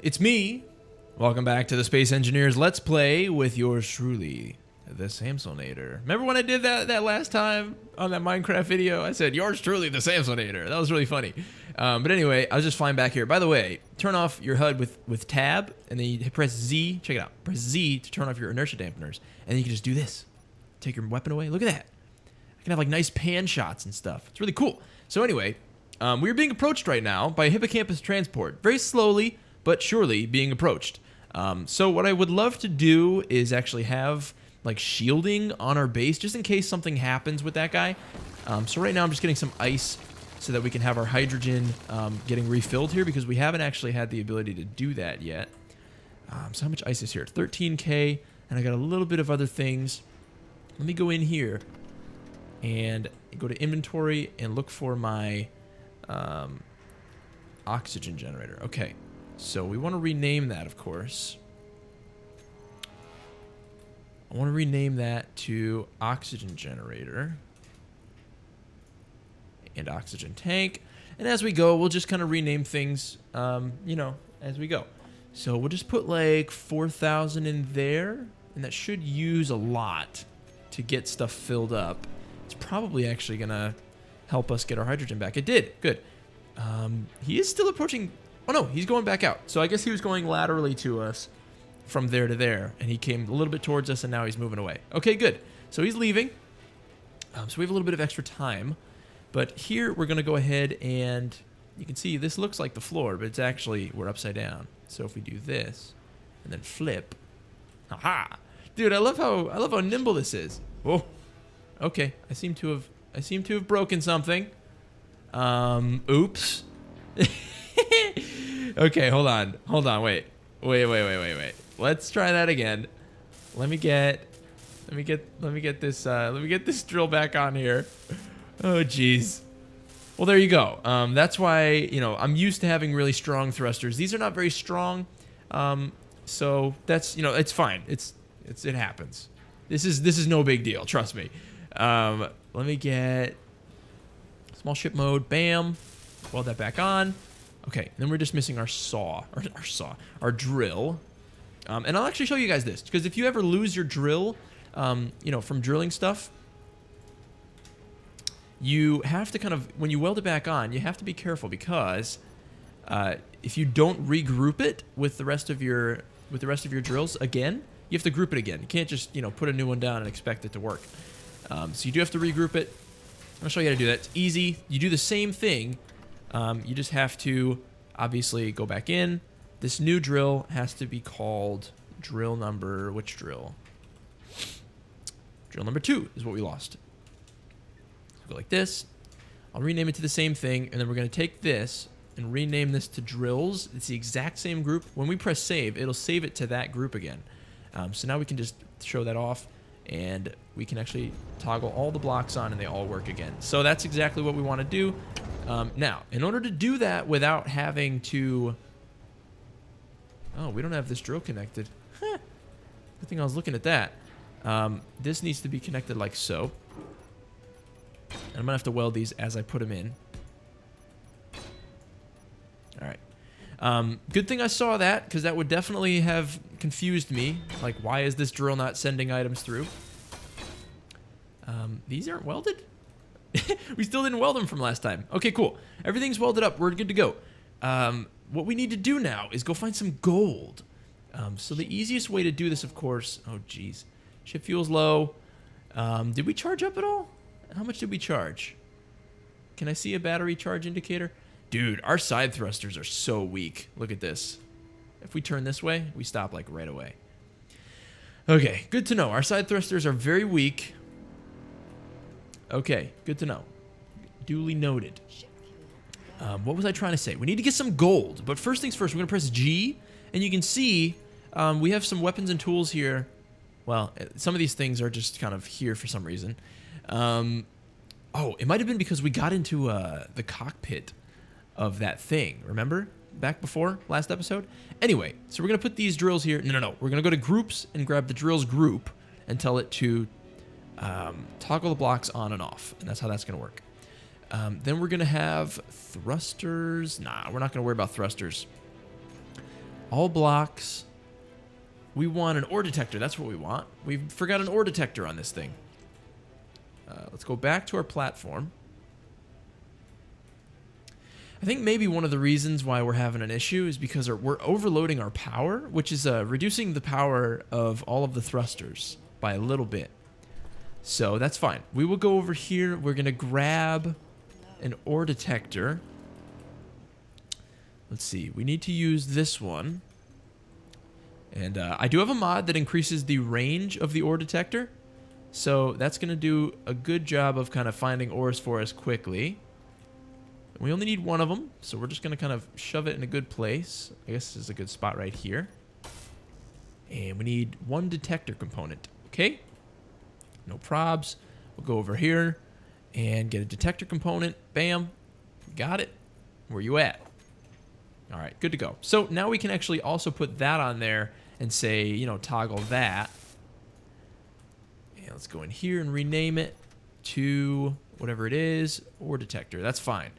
It's me. Welcome back to the Space Engineers Let's Play with yours truly, the Samsonator. Remember when I did that last time on that Minecraft video? I said, yours truly, the Samsonator. That was really funny. But anyway, I was just flying back here. By the way, turn off your HUD with tab, and then you press Z. Check it out. Press Z to turn off your inertia dampeners. And then you can just do this. Take your weapon away. Look at that. I can have like nice pan shots and stuff. It's really cool. So anyway, we're being approached right now by a hippocampus transport. Very slowly, but surely being approached. So what I would love to do is actually have like shielding on our base just in case something happens with that guy. So right now I'm just getting some ice so that we can have our hydrogen getting refilled here because we haven't actually had the ability to do that yet. So how much ice is here? 13K, and I got a little bit of other things. Let me go in here and go to inventory and look for my oxygen generator. Okay, so we want to rename that, of course. I want to rename that to oxygen generator and oxygen tank. And as we go, we'll just kind of rename things, you know, as we go. So we'll just put like 4,000 in there, and that should use a lot to get stuff filled up. It's probably actually going to help us get our hydrogen back. It did. Good. He is still approaching. Oh, no, he's going back out. So I guess he was going laterally to us from there to there, and he came a little bit towards us, and now he's moving away. Okay, good. So he's leaving. So we have a little bit of extra time. But here we're going to go ahead and you can see this looks like the floor, but it's actually, we're upside down. So if we do this and then flip. Aha! Dude, I love how nimble this is. Oh. Okay, I seem to have broken something. Oops. Okay, hold on, wait. Let's try that again. Let me get this drill back on here. Oh, jeez. Well, there you go. That's why, you know, I'm used to having really strong thrusters. These are not very strong. So that's, you know, it's fine. It happens. This is no big deal. Trust me. Let me get small ship mode. Bam. Weld that back on. Okay. Then we're just missing our drill. And I'll actually show you guys this because if you ever lose your drill, you know, from drilling stuff, you have to kind of, when you weld it back on, you have to be careful because if you don't regroup it with the rest of your drills again, you have to group it again. You can't just, you know, put a new one down and expect it to work. So you do have to regroup it. I'll show you how to do that. It's easy. You do the same thing. You just have to obviously go back in. This new drill has to be called drill number, which drill? Drill number 2 is what we lost. Go like this. I'll rename it to the same thing, and then we're going to take this and rename this to drills. It's the exact same group. When we press save, it'll save it to that group again. So now we can just show that off, and we can actually toggle all the blocks on, and they all work again. So that's exactly what we want to do. Now, in order to do that without having to... Oh, we don't have this drill connected. Huh. Good thing I was looking at that. This needs to be connected like so. And I'm going to have to weld these as I put them in. All right. Good thing I saw that, because that would definitely have confused me. Like, why is this drill not sending items through? These aren't welded? We still didn't weld them from last time. Okay, cool. Everything's welded up. We're good to go. What we need to do now is go find some gold. So the easiest way to do this, of course... Oh, geez. Ship fuel's low. Did we charge up at all? How much did we charge? Can I see a battery charge indicator? Dude, our side thrusters are so weak. Look at this. If we turn this way, we stop like right away. Okay, good to know. Our side thrusters are very weak. Okay, good to know. Duly noted. What was I trying to say? We need to get some gold. But first things first, we're going to press G. And you can see we have some weapons and tools here. Well, some of these things are just kind of here for some reason. Oh, it might have been because we got into the cockpit of that thing. Remember? Back before, last episode? Anyway, so we're going to put these drills here. No. We're going to go to groups and grab the drills group and tell it to toggle the blocks on and off. And that's how that's going to work. Then we're going to have thrusters. Nah, we're not going to worry about thrusters. All blocks. We want an ore detector. That's what we want. We forgot an ore detector on this thing. Let's go back to our platform. I think maybe one of the reasons why we're having an issue is because we're overloading our power, which is reducing the power of all of the thrusters by a little bit. So that's fine. We will go over here. We're going to grab an ore detector. Let's see. We need to use this one. And I do have a mod that increases the range of the ore detector. So that's going to do a good job of kind of finding ores for us quickly. We only need one of them, so we're just going to kind of shove it in a good place. I guess this is a good spot right here. And we need one detector component. Okay? No probs. We'll go over here and get a detector component. Bam. Got it. Where you at? All right, good to go. So now we can actually also put that on there and say, you know, toggle that. And let's go in here and rename it to whatever it is, ore detector. That's fine.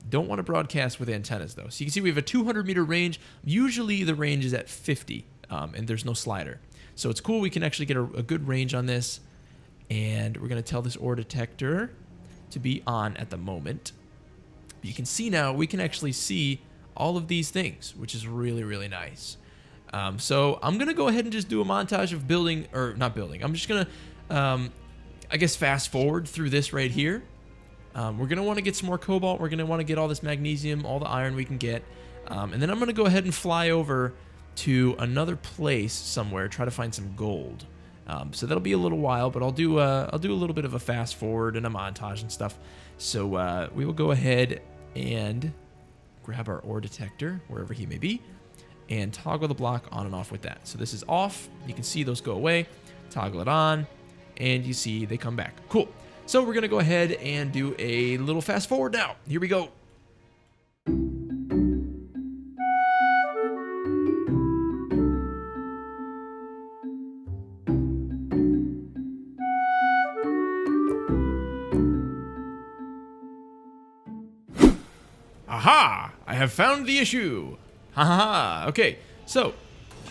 Don't want to broadcast with antennas, though. So you can see we have a 200-meter range. Usually the range is at 50, and there's no slider. So it's cool. We can actually get a good range on this. And we're going to tell this ore detector to be on at the moment. You can see now we can actually see all of these things, which is really, really nice. So I'm going to go ahead and just do a montage of building, or not building. I'm just going to, I guess, fast forward through this right here. We're going to want to get some more cobalt. We're going to want to get all this magnesium, all the iron we can get. And then I'm going to go ahead and fly over to another place somewhere, try to find some gold. So that'll be a little while, but I'll do a little bit of a fast forward and a montage and stuff. So we will go ahead and grab our ore detector, wherever he may be, and toggle the block on and off with that. So this is off. You can see those go away. Toggle it on, and you see they come back. Cool. So we're going to go ahead and do a little fast forward now. Here we go. Aha! I have found the issue. Ha ha ha. Okay, so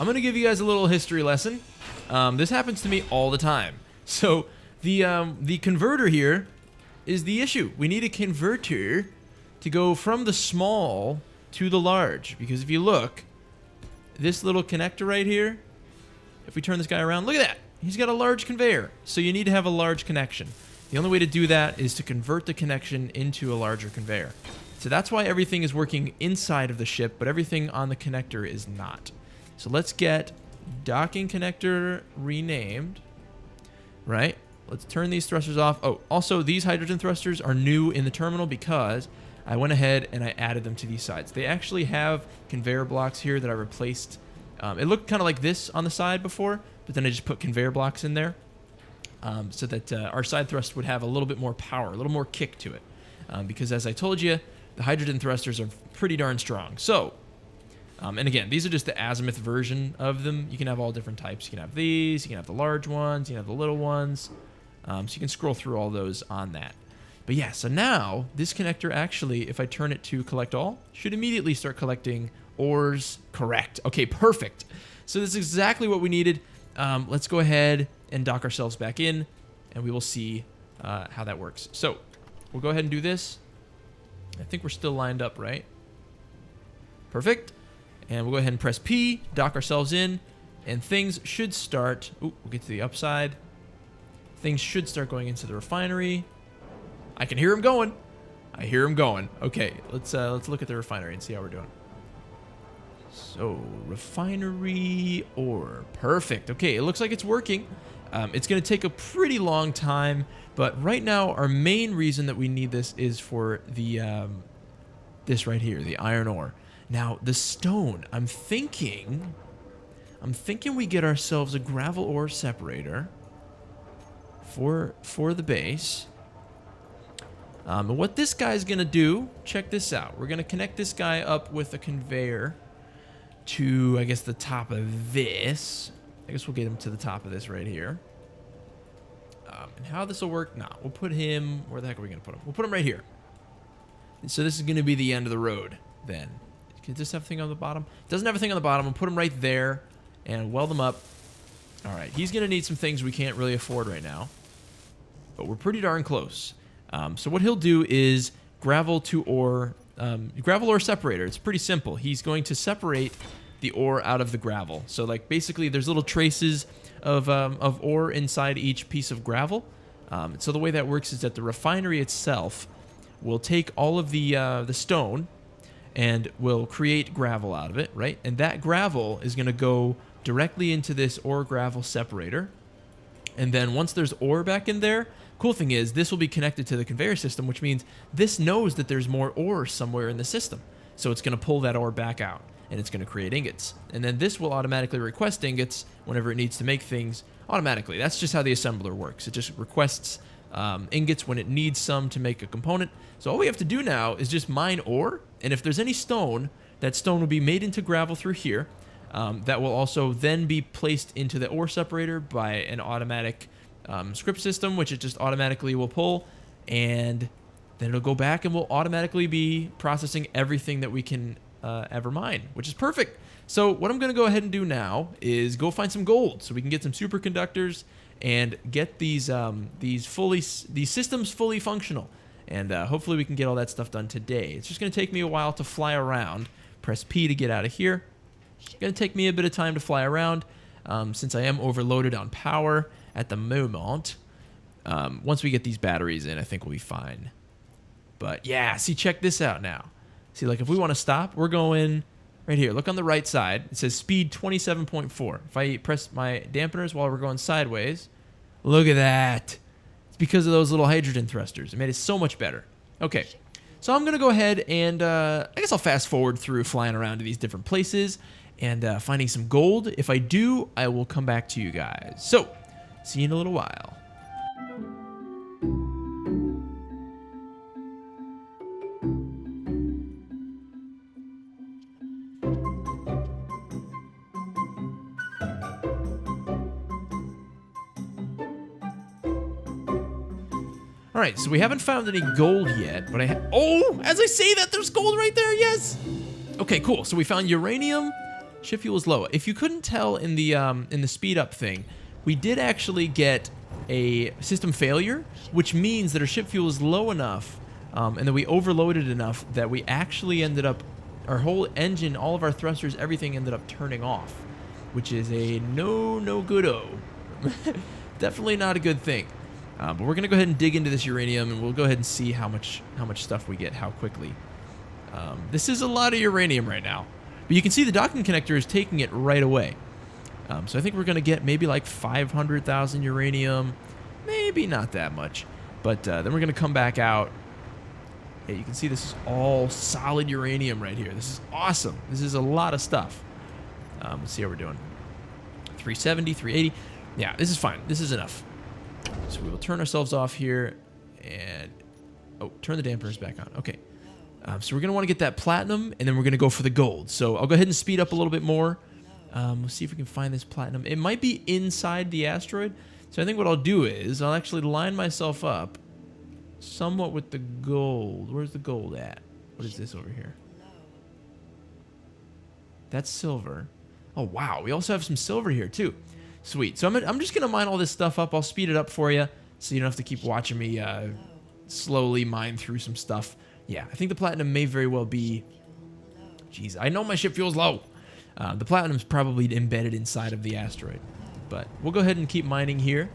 I'm going to give you guys a little history lesson. This happens to me all the time. So the converter here is the issue. We need a converter to go from the small to the large. Because if you look, this little connector right here, if we turn this guy around, look at that. He's got a large conveyor. So you need to have a large connection. The only way to do that is to convert the connection into a larger conveyor. So that's why everything is working inside of the ship, but everything on the connector is not. So let's get docking connector renamed, right? Let's turn these thrusters off. Oh, also these hydrogen thrusters are new in the terminal because I went ahead and I added them to these sides. They actually have conveyor blocks here that I replaced. It looked kind of like this on the side before, but then I just put conveyor blocks in there so that our side thrust would have a little bit more power, a little more kick to it. Because as I told you, the hydrogen thrusters are pretty darn strong. So, and again, these are just the azimuth version of them. You can have all different types. You can have these, you can have the large ones, you can have the little ones. So you can scroll through all those on that. But yeah, so now this connector actually, if I turn it to collect all, should immediately start collecting ores. Correct. Okay, perfect. So this is exactly what we needed. Let's go ahead and dock ourselves back in, and we will see how that works. So we'll go ahead and do this. I think we're still lined up, right? Perfect. And we'll go ahead and press P, dock ourselves in, and things should start. Ooh, we'll get to the upside. Things should start going into the refinery. I can hear him going. I hear him going. Okay, let's look at the refinery and see how we're doing. So, refinery ore. Perfect. Okay, it looks like it's working. It's going to take a pretty long time, but right now our main reason that we need this is for the this right here, the iron ore. Now, the stone, I'm thinking we get ourselves a gravel ore separator for the base. And what this guy's going to do, check this out. We're going to connect this guy up with a conveyor to, I guess, the top of this. I guess we'll get him to the top of this right here. And how this will work? Nah, we'll put him... Where the heck are we going to put him? We'll put him right here. And so this is going to be the end of the road then. Does this have a thing on the bottom? Doesn't have a thing on the bottom. We'll put them right there and weld them up. All right, he's going to need some things we can't really afford right now, but we're pretty darn close. So what he'll do is gravel to ore, gravel ore separator. It's pretty simple. He's going to separate the ore out of the gravel. So like basically there's little traces of ore inside each piece of gravel. So the way that works is that the refinery itself will take all of the stone and will create gravel out of it, right? And that gravel is going to go directly into this ore gravel separator. And then once there's ore back in there, cool thing is this will be connected to the conveyor system, which means this knows that there's more ore somewhere in the system. So it's going to pull that ore back out and it's going to create ingots. And then this will automatically request ingots whenever it needs to make things automatically. That's just how the assembler works. It just requests ingots when it needs some to make a component. So all we have to do now is just mine ore, and if there's any stone, that stone will be made into gravel through here. That will also then be placed into the ore separator by an automatic script system, which it just automatically will pull, and then it'll go back and we'll automatically be processing everything that we can ever mine, which is perfect. So what I'm going to go ahead and do now is go find some gold so we can get some superconductors and get these systems fully functional. And hopefully we can get all that stuff done today. It's just going to take me a while to fly around. Press P to get out of here. It's going to take me a bit of time to fly around since I am overloaded on power at the moment. Once we get these batteries in, I think we'll be fine. But yeah, see, check this out now. See, like if we want to stop, we're going right here. Look on the right side. It says speed 27.4. If I press my dampeners while we're going sideways, look at that. It's because of those little hydrogen thrusters. It made it so much better. Okay, so I'm going to go ahead and I guess I'll fast forward through flying around to these different places and finding some gold. If I do, I will come back to you guys. So, see you in a little while. All right, so we haven't found any gold yet, but oh, as I say that, there's gold right there, yes! Okay, cool, so we found uranium. Ship fuel is low. If you couldn't tell in the speed up thing, we did actually get a system failure, which means that our ship fuel is low enough and that we overloaded enough that we actually ended up, our whole engine, all of our thrusters, everything ended up turning off, which is a no good-o. Definitely not a good thing. But we're going to go ahead and dig into this uranium, and we'll go ahead and see how much stuff we get, how quickly. This is a lot of uranium right now. But you can see the docking connector is taking it right away. So I think we're going to get maybe like 500,000 uranium. Maybe not that much. But then we're going to come back out. Yeah, you can see this is all solid uranium right here. This is awesome. This is a lot of stuff. Let's see how we're doing. 370, 380. Yeah, this is fine. This is enough. So we will turn ourselves off here and, oh, turn the dampeners back on. Okay. So we're going to want to get that platinum, and then we're going to go for the gold. So I'll go ahead and speed up a little bit more. We'll see if we can find this platinum. It might be inside the asteroid. So I think what I'll do is I'll actually line myself up somewhat with the gold. Where's the gold at? What is this over here? That's silver. Oh, wow. We also have some silver here, too. Sweet. So I'm just going to mine all this stuff up. I'll speed it up for you so you don't have to keep watching me slowly mine through some stuff. Yeah, I think the platinum may very well be... Jeez, I know my ship fuel's low. The platinum's probably embedded inside of the asteroid. But we'll go ahead and keep mining here.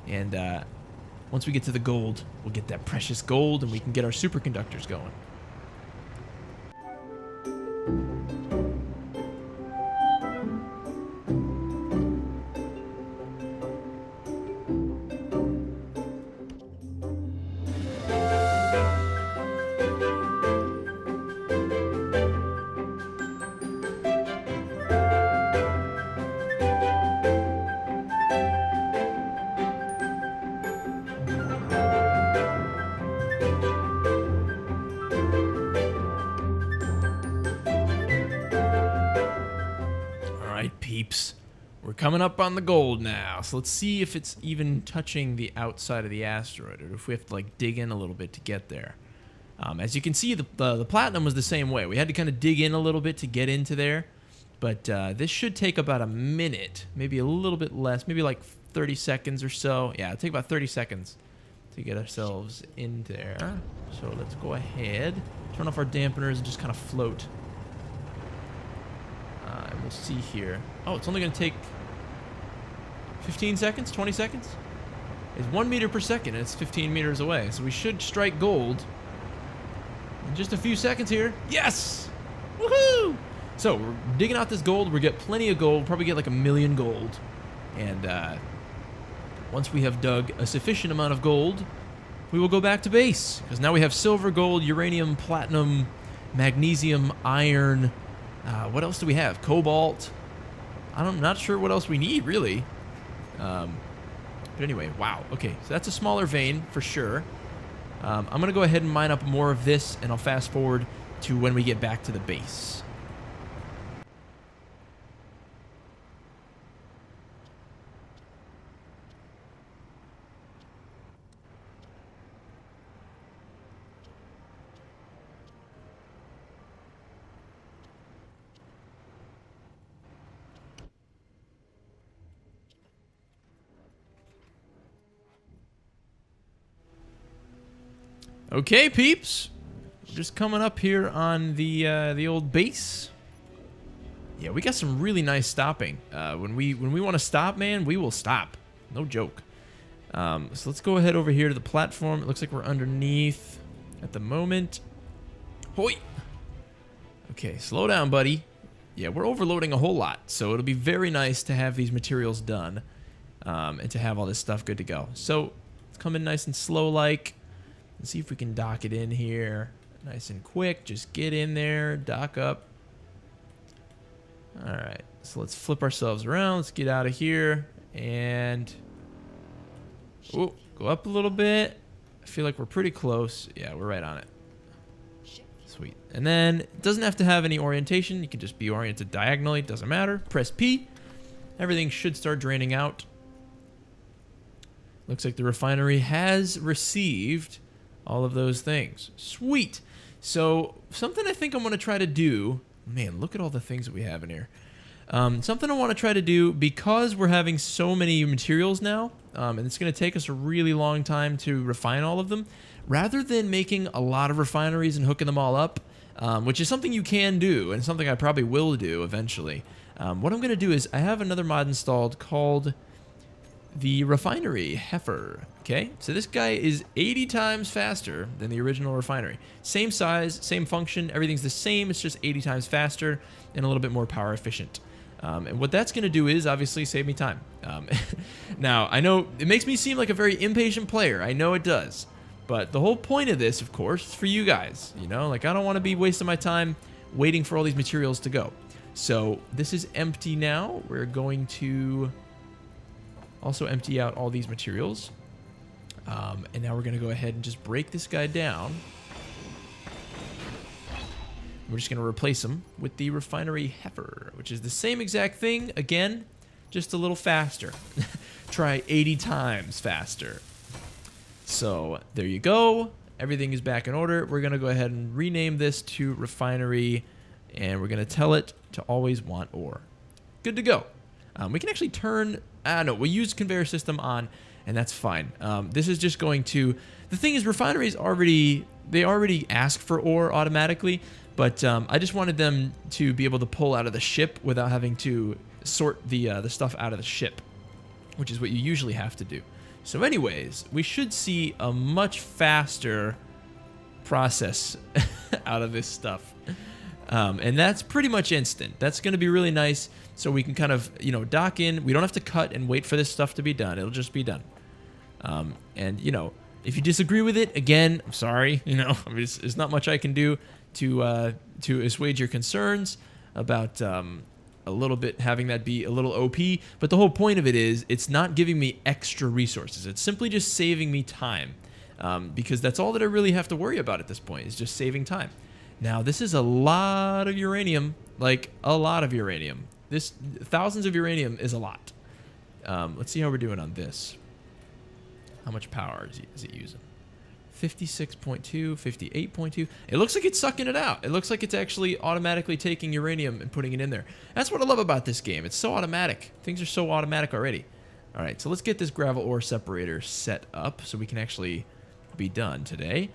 And once we get to the gold, we'll get that precious gold and we can get our superconductors going. Peeps, we're coming up on the gold now, so let's see if it's even touching the outside of the asteroid, or if we have to like dig in a little bit to get there. As you can see, the platinum was the same way. We had to kind of dig in a little bit to get into there. But this should take about a minute, maybe a little bit less, maybe like 30 seconds or so. Yeah, it'll take about 30 seconds to get ourselves in there. So let's go ahead, turn off our dampeners and just kind of float. And we'll see here. Oh, it's only going to take 15 seconds, 20 seconds? It's 1 meter per second and it's 15 meters away. So we should strike gold in just a few seconds here. Yes! Woohoo! So we're digging out this gold. We get plenty of gold, probably get like 1 million gold. And once we have dug a sufficient amount of gold, we will go back to base. Because now we have silver, gold, uranium, platinum, magnesium, iron. What else do we have? Cobalt. I'm not sure what else we need, really. But anyway, wow. Okay, so that's a smaller vein for sure. I'm going to go ahead and mine up more of this, and I'll fast forward to when we get back to the base. Okay, peeps. Just coming up here on the old base. Yeah, we got some really nice stopping. When we want to stop, man, we will stop. No joke. So let's go ahead over here to the platform. It looks like we're underneath at the moment. Hoi! Okay, slow down, buddy. Yeah, we're overloading a whole lot, so it'll be very nice to have these materials done and to have all this stuff good to go. So let's come in nice and slow-like. Let's see if we can dock it in here. Nice and quick. Just get in there. Dock up. Alright. So let's flip ourselves around. Let's get out of here. And... ooh, go up a little bit. I feel like we're pretty close. Yeah, we're right on it. Sweet. And then, it doesn't have to have any orientation. You can just be oriented diagonally. Doesn't matter. Press P. Everything should start draining out. Looks like the refinery has received all of those things. Sweet. So something I think I'm going to try to do, man, look at all the things that we have in here. Something I want to try to do, because we're having so many materials now, and it's going to take us a really long time to refine all of them, rather than making a lot of refineries and hooking them all up, which is something you can do and something I probably will do eventually. What I'm going to do is I have another mod installed called the refinery heifer. Okay, so this guy is 80 times faster than the original refinery. Same size, same function, everything's the same. It's just 80 times faster and a little bit more power efficient. And what that's going to do is obviously save me time. Now, I know it makes me seem like a very impatient player. I know it does. But the whole point of this, of course, is for you guys. You know, like I don't want to be wasting my time waiting for all these materials to go. So this is empty now. We're going to also empty out all these materials. And now we're going to go ahead and just break this guy down. We're just going to replace him with the refinery heifer, which is the same exact thing, again, just a little faster. Try 80 times faster. So there you go. Everything is back in order. We're going to go ahead and rename this to refinery, and we're going to tell it to always want ore. Good to go. We can actually turn, no, we use conveyor system on, and that's fine. This is just going to, the thing is refineries they already ask for ore automatically, but I just wanted them to be able to pull out of the ship without having to sort the stuff out of the ship, which is what you usually have to do. So anyways, we should see a much faster process out of this stuff. And that's pretty much instant. That's going to be really nice, so we can kind of, you know, dock in. We don't have to cut and wait for this stuff to be done. It'll just be done. And, you know, if you disagree with it, again, I'm sorry. You know, I mean, there's not much I can do to assuage your concerns about a little bit having that be a little OP. But the whole point of it is it's not giving me extra resources. It's simply just saving me time, because that's all that I really have to worry about at this point is just saving time. Now, this is a lot of uranium, like a lot of uranium. This thousands of uranium is a lot. Let's see how we're doing on this. How much power is it using? 56.2, 58.2. It looks like it's sucking it out. It looks like it's actually automatically taking uranium and putting it in there. That's what I love about this game. It's so automatic. Things are so automatic already. All right, so let's get this gravel ore separator set up so we can actually be done today.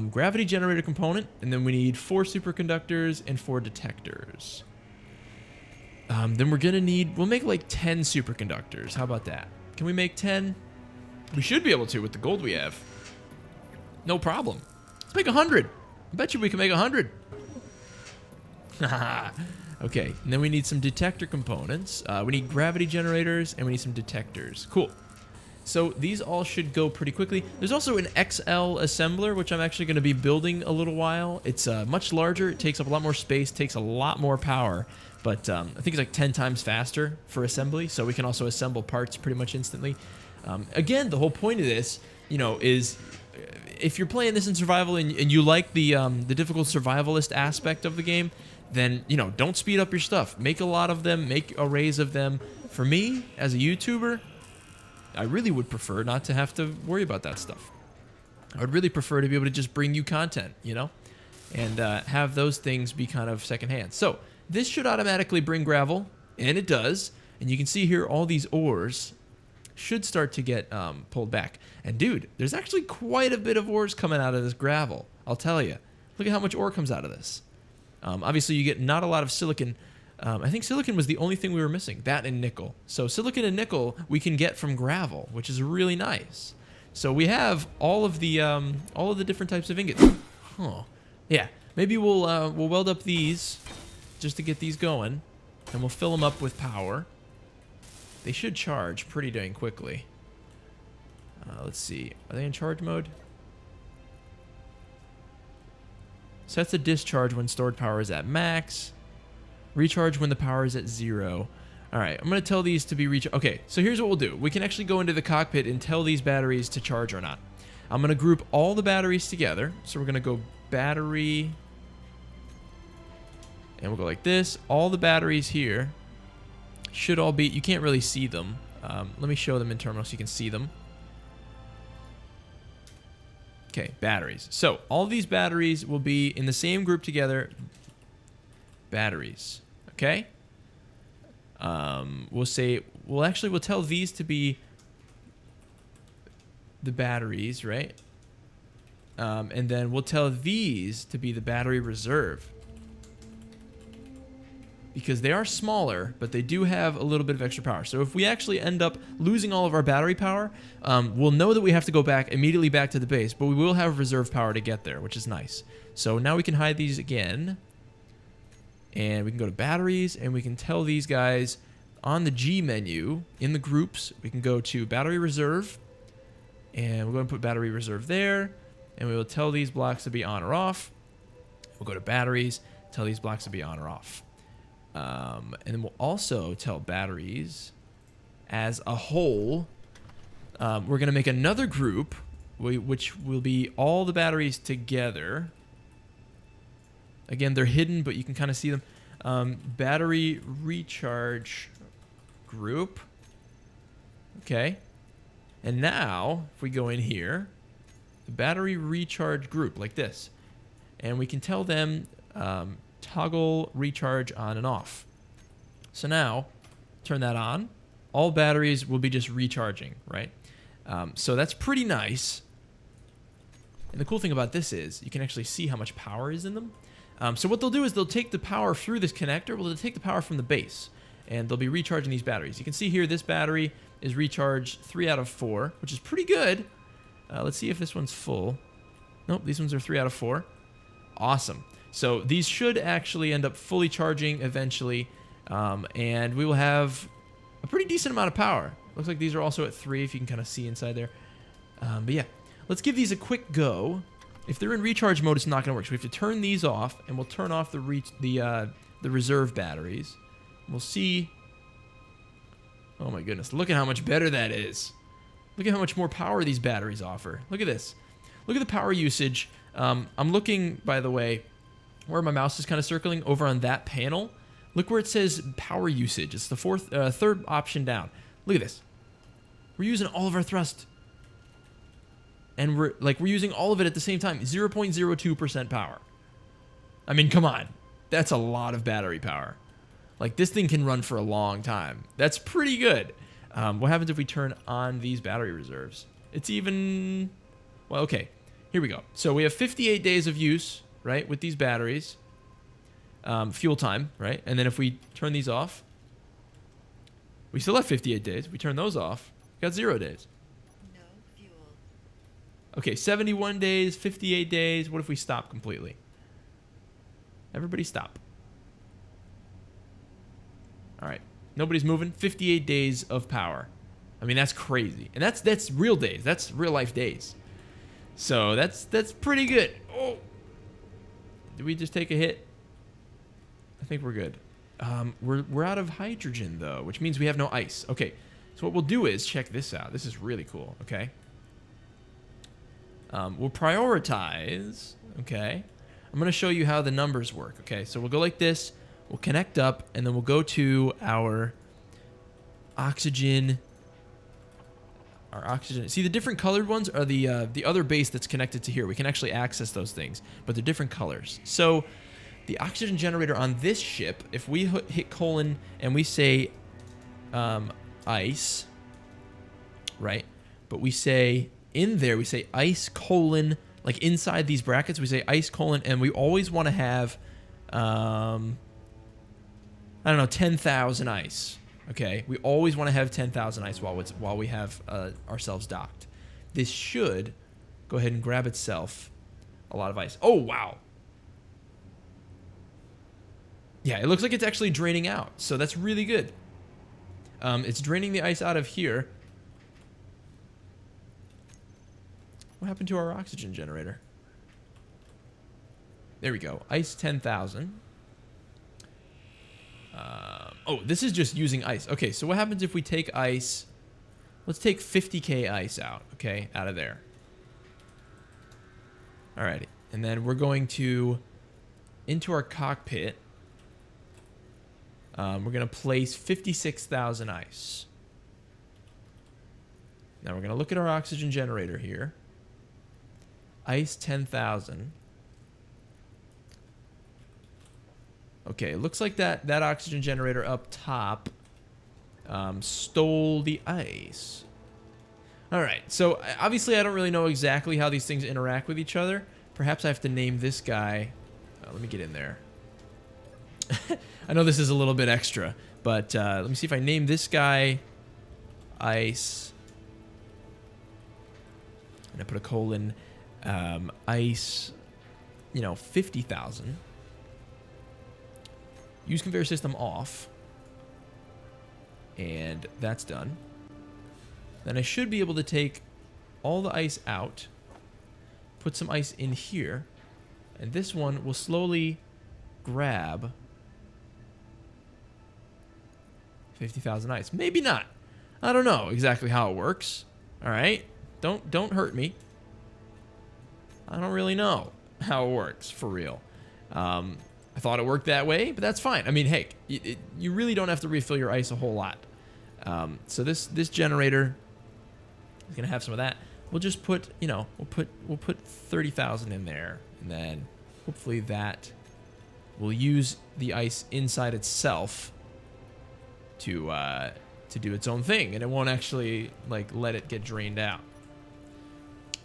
Gravity generator component, and then we need 4 superconductors and 4 detectors. Then we're gonna need, we'll make like 10 superconductors. How about that? Can we make 10? We should be able to with the gold we have. No problem. Let's make 100. I bet you we can make 100. Okay, and then we need some detector components. We need gravity generators, and we need some detectors. Cool. So these all should go pretty quickly. There's also an XL assembler, which I'm actually going to be building a little while. It's much larger. It takes up a lot more space, takes a lot more power, but I think it's like 10 times faster for assembly, so we can also assemble parts pretty much instantly. Again, the whole point of this, you know, is if you're playing this in survival and you like the difficult survivalist aspect of the game, then, you know, don't speed up your stuff. Make a lot of them, make arrays of them. For me, as a YouTuber, I really would prefer not to have to worry about that stuff. I would really prefer to be able to just bring you content, you know, and have those things be kind of secondhand. So this should automatically bring gravel, and it does. And you can see here all these ores should start to get pulled back. And dude, there's actually quite a bit of ores coming out of this gravel. I'll tell you. Look at how much ore comes out of this. Obviously, you get not a lot of silicon. I think silicon was the only thing we were missing. That and nickel. So silicon and nickel we can get from gravel, which is really nice. So we have all of the different types of ingots. Huh. Yeah. Maybe we'll weld up these just to get these going, and we'll fill them up with power. They should charge pretty dang quickly. Let's see. Are they in charge mode? Sets a discharge when stored power is at max. Recharge when the power is at 0. All right, I'm going to tell these to be recharged. Okay, so here's what we'll do. We can actually go into the cockpit and tell these batteries to charge or not. I'm going to group all the batteries together. So we're going to go battery. And we'll go like this. All the batteries here should all be, you can't really see them. Let me show them in terminal so you can see them. Okay, batteries. So all these batteries will be in the same group together. Batteries. Okay? We'll tell these to be the batteries, right? And then we'll tell these to be the battery reserve. Because they are smaller, but they do have a little bit of extra power. So if we actually end up losing all of our battery power, we'll know that we have to go immediately back to the base, but we will have reserve power to get there, which is nice. So now we can hide these again. And we can go to batteries, and we can tell these guys on the G menu, in the groups, we can go to battery reserve. And we're going to put battery reserve there. And we will tell these blocks to be on or off. We'll go to batteries, tell these blocks to be on or off. And then we'll also tell batteries as a whole. We're going to make another group, which will be all the batteries together. Again, they're hidden, but you can kind of see them. Battery recharge group. Okay. And now, if we go in here, the battery recharge group, like this. And we can tell them toggle recharge on and off. So now, turn that on. All batteries will be just recharging, right? So that's pretty nice. And the cool thing about this is you can actually see how much power is in them. So what they'll do is they'll take the power through this connector. Well, they'll take the power from the base, and they'll be recharging these batteries. You can see here this battery is recharged 3 out of 4, which is pretty good. Let's see if this one's full. Nope, these ones are 3 out of 4. Awesome. So these should actually end up fully charging eventually, and we will have a pretty decent amount of power. Looks like these are also at 3, if you can kind of see inside there. But yeah, let's give these a quick go. If they're in recharge mode, it's not going to work. So we have to turn these off, and we'll turn off the reserve batteries. We'll see. Oh my goodness, look at how much better that is. Look at how much more power these batteries offer. Look at this. Look at the power usage. I'm looking, by the way, where my mouse is kind of circling over on that panel. Look where it says power usage. It's the third option down. Look at this. We're using all of our thrust. and we're using all of it at the same time. 0.02% power. I mean, come on. That's a lot of battery power. Like, this thing can run for a long time. That's pretty good. What happens if we turn on these battery reserves? It's even... Well, okay. Here we go. So we have 58 days of use, right, with these batteries. Fuel time, right? And then if we turn these off, we still have 58 days. If we turn those off, we got 0 days. No fuel. Okay, 71 days, 58 days. What if we stop completely? Everybody stop. All right. Nobody's moving. 58 days of power. I mean, that's crazy. And that's real days. That's real life days. So that's pretty good. Oh. Did we just take a hit? I think we're good. We're out of hydrogen, though, which means we have no ice. Okay. So what we'll do is check this out. This is really cool. Okay. We'll prioritize. Okay. I'm going to show you how the numbers work. Okay. So we'll go like this. We'll connect up, and then we'll go to our oxygen. Our oxygen. See, the different colored ones are the other base that's connected to here. We can actually access those things, but they're different colors. So the oxygen generator on this ship, if we hit colon and we say ice, right? But we say in there, we say ice colon, like inside these brackets, we say ice colon, and we always want to have, I don't know, 10,000 ice. Okay, we always want to have 10,000 ice while we have ourselves docked. This should go ahead and grab itself a lot of ice. Oh, wow. Yeah, it looks like it's actually draining out, so that's really good. It's draining the ice out of here. What happened to our oxygen generator? There we go. Ice 10,000. Oh, this is just using ice. Okay, so what happens if we take ice? Let's take 50k ice out, okay, out of there. Alrighty. And then we're going to, into our cockpit, we're going to place 56,000 ice. Now we're going to look at our oxygen generator here. Ice 10,000. Okay, it looks like that oxygen generator up top stole the ice. All right, so obviously I don't really know exactly how these things interact with each other. Perhaps I have to name this guy. Let me get in there. I know this is a little bit extra, but let me see if I name this guy ice. And I put a colon, ice, 50,000. Use conveyor system off. And that's done. Then I should be able to take all the ice out, put some ice in here, and this one will slowly grab 50,000 ice. Maybe not. I don't know exactly how it works. All right? Don't hurt me. I don't really know how it works for real. I thought it worked that way, but that's fine. I mean, hey, you really don't have to refill your ice a whole lot. So this generator is gonna have some of that. We'll just put, we'll put 30,000 in there, and then hopefully that will use the ice inside itself to do its own thing, and it won't actually let it get drained out.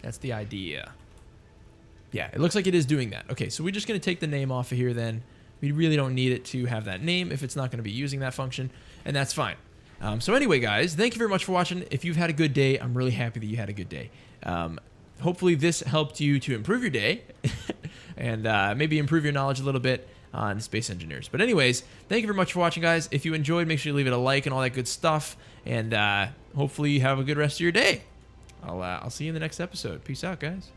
That's the idea. Yeah, it looks like it is doing that. Okay, so we're just going to take the name off of here then. We really don't need it to have that name if it's not going to be using that function, and that's fine. So anyway, guys, thank you very much for watching. If you've had a good day, I'm really happy that you had a good day. Hopefully this helped you to improve your day and maybe improve your knowledge a little bit on space engineers. But anyways, thank you very much for watching, guys. If you enjoyed, make sure you leave it a like and all that good stuff, and hopefully you have a good rest of your day. I'll see you in the next episode. Peace out, guys.